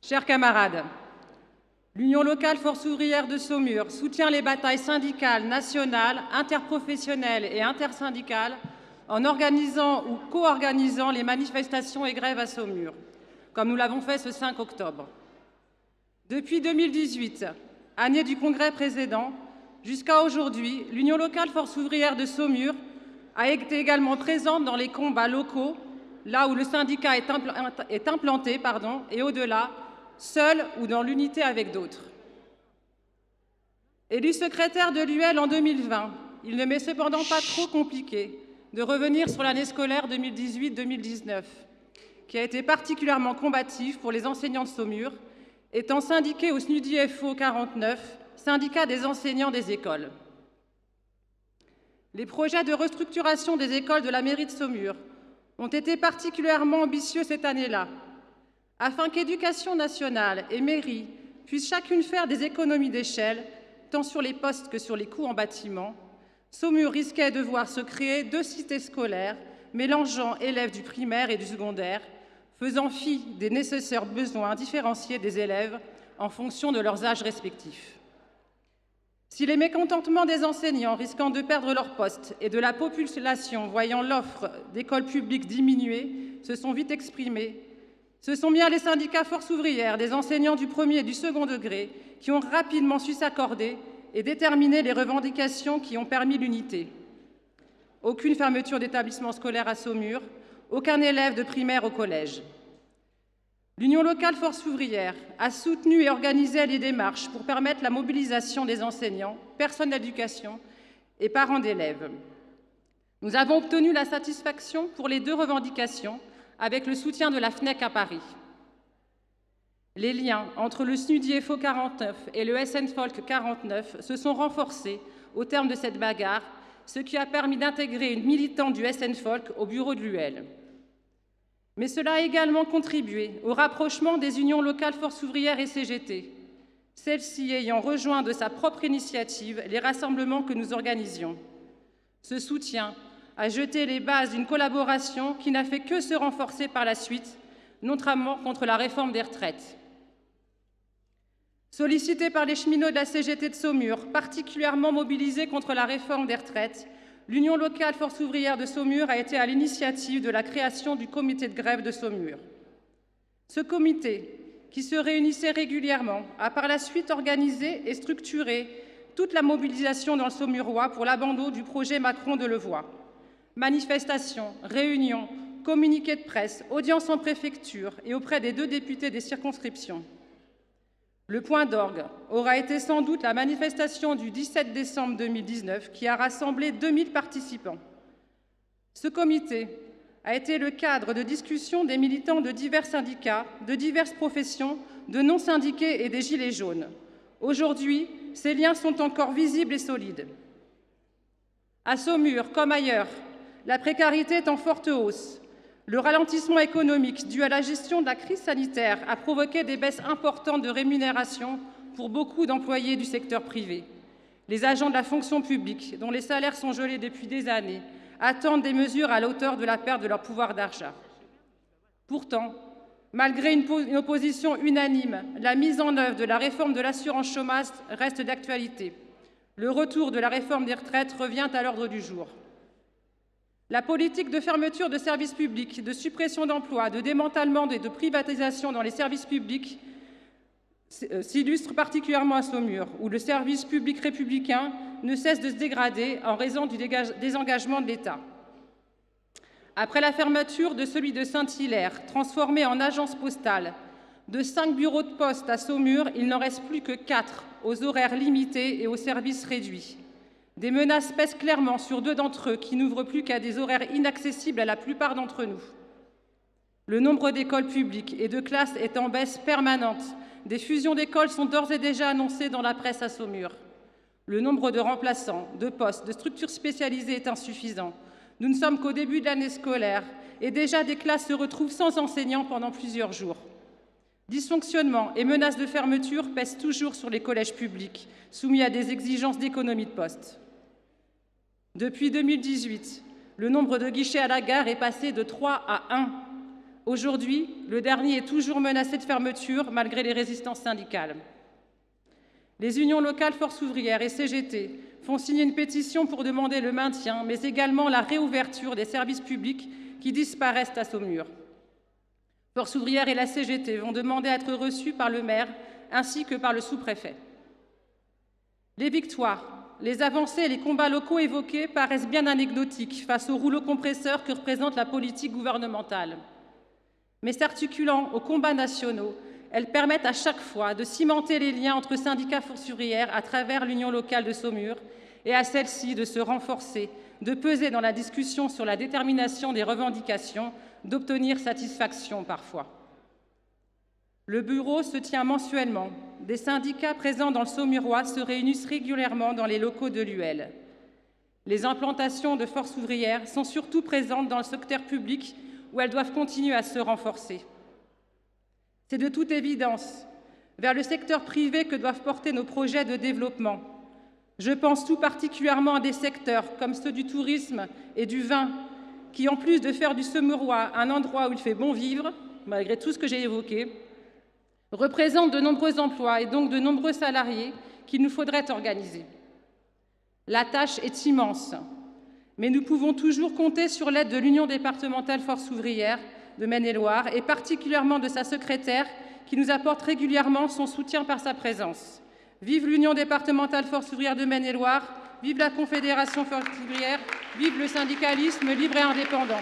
Chers camarades, l'Union locale Force ouvrière de Saumur soutient les batailles syndicales nationales, interprofessionnelles et intersyndicales en organisant ou co-organisant les manifestations et grèves à Saumur, comme nous l'avons fait ce 5 octobre. Depuis 2018, année du congrès précédent, jusqu'à aujourd'hui, l'Union locale Force ouvrière de Saumur a été également présente dans les combats locaux, là où le syndicat est implanté, et au-delà, seul ou dans l'unité avec d'autres. Élu secrétaire de l'UL en 2020, il ne m'est cependant pas trop compliqué de revenir sur l'année scolaire 2018-2019, qui a été particulièrement combative pour les enseignants de Saumur, étant syndiqués au SNUDIFO 49, syndicat des enseignants des écoles. Les projets de restructuration des écoles de la mairie de Saumur ont été particulièrement ambitieux cette année-là, afin qu'Éducation nationale et mairie puissent chacune faire des économies d'échelle, tant sur les postes que sur les coûts en bâtiment. Saumur risquait de voir se créer 2 cités scolaires mélangeant élèves du primaire et du secondaire, faisant fi des nécessaires besoins différenciés des élèves en fonction de leurs âges respectifs. Si les mécontentements des enseignants risquant de perdre leur poste et de la population voyant l'offre d'écoles publiques diminuer se sont vite exprimés, ce sont bien les syndicats Force ouvrière des enseignants du premier et du second degré qui ont rapidement su s'accorder et déterminer les revendications qui ont permis l'unité. Aucune fermeture d'établissement scolaire à Saumur, aucun élève de primaire au collège. L'Union locale Force ouvrière a soutenu et organisé les démarches pour permettre la mobilisation des enseignants, personnels d'éducation et parents d'élèves. Nous avons obtenu la satisfaction pour les 2 revendications avec le soutien de la FNEC à Paris. Les liens entre le SNUDIFO 49 et le SNFOLC 49 se sont renforcés au terme de cette bagarre, ce qui a permis d'intégrer une militante du SNFOLC au bureau de l'UL. Mais cela a également contribué au rapprochement des unions locales Force ouvrière et CGT, celle-ci ayant rejoint de sa propre initiative les rassemblements que nous organisions. Ce soutien a jeté les bases d'une collaboration qui n'a fait que se renforcer par la suite, notamment contre la réforme des retraites. Sollicité par les cheminots de la CGT de Saumur, particulièrement mobilisés contre la réforme des retraites, l'Union locale Force ouvrière de Saumur a été à l'initiative de la création du comité de grève de Saumur. Ce comité, qui se réunissait régulièrement, a par la suite organisé et structuré toute la mobilisation dans le Saumurois pour l'abandon du projet Macron de Levoix. Manifestations, réunions, communiqués de presse, audiences en préfecture et auprès des 2 députés des circonscriptions. Le point d'orgue aura été sans doute la manifestation du 17 décembre 2019 qui a rassemblé 2000 participants. Ce comité a été le cadre de discussion des militants de divers syndicats, de diverses professions, de non-syndiqués et des Gilets jaunes. Aujourd'hui, ces liens sont encore visibles et solides. À Saumur, comme ailleurs, la précarité est en forte hausse. Le ralentissement économique dû à la gestion de la crise sanitaire a provoqué des baisses importantes de rémunération pour beaucoup d'employés du secteur privé. Les agents de la fonction publique, dont les salaires sont gelés depuis des années, attendent des mesures à la hauteur de la perte de leur pouvoir d'achat. Pourtant, malgré une opposition unanime, la mise en œuvre de la réforme de l'assurance chômage reste d'actualité. Le retour de la réforme des retraites revient à l'ordre du jour. La politique de fermeture de services publics, de suppression d'emplois, de démantèlement et de privatisation dans les services publics s'illustre particulièrement à Saumur, où le service public républicain ne cesse de se dégrader en raison du désengagement de l'État. Après la fermeture de celui de Saint-Hilaire, transformé en agence postale, de 5 bureaux de poste à Saumur, il n'en reste plus que 4, aux horaires limités et aux services réduits. Des menaces pèsent clairement sur 2 d'entre eux qui n'ouvrent plus qu'à des horaires inaccessibles à la plupart d'entre nous. Le nombre d'écoles publiques et de classes est en baisse permanente. Des fusions d'écoles sont d'ores et déjà annoncées dans la presse à Saumur. Le nombre de remplaçants, de postes, de structures spécialisées est insuffisant. Nous ne sommes qu'au début de l'année scolaire et déjà des classes se retrouvent sans enseignants pendant plusieurs jours. Dysfonctionnement et menaces de fermeture pèsent toujours sur les collèges publics, soumis à des exigences d'économie de poste. Depuis 2018, le nombre de guichets à la gare est passé de 3 à 1. Aujourd'hui, le dernier est toujours menacé de fermeture malgré les résistances syndicales. Les unions locales Force ouvrière et CGT font signer une pétition pour demander le maintien, mais également la réouverture des services publics qui disparaissent à Saumur. Force ouvrière et la CGT vont demander à être reçus par le maire ainsi que par le sous-préfet. Les victoires, les avancées et les combats locaux évoqués paraissent bien anecdotiques face au rouleau compresseur que représente la politique gouvernementale. Mais s'articulant aux combats nationaux, elles permettent à chaque fois de cimenter les liens entre syndicats Force ouvrière à travers l'Union locale de Saumur et à celle-ci de se renforcer, de peser dans la discussion sur la détermination des revendications, d'obtenir satisfaction parfois. Le bureau se tient mensuellement. Des syndicats présents dans le Saumurois se réunissent régulièrement dans les locaux de l'UL. Les implantations de Force ouvrière sont surtout présentes dans le secteur public où elles doivent continuer à se renforcer. C'est de toute évidence vers le secteur privé que doivent porter nos projets de développement. Je pense tout particulièrement à des secteurs comme ceux du tourisme et du vin, qui, en plus de faire du Saumurois un endroit où il fait bon vivre, malgré tout ce que j'ai évoqué, représentent de nombreux emplois et donc de nombreux salariés qu'il nous faudrait organiser. La tâche est immense, mais nous pouvons toujours compter sur l'aide de l'Union départementale Force ouvrière de Maine-et-Loire et particulièrement de sa secrétaire qui nous apporte régulièrement son soutien par sa présence. Vive l'Union départementale Force ouvrière de Maine-et-Loire, vive la Confédération Force ouvrière, vive le syndicalisme libre et indépendant.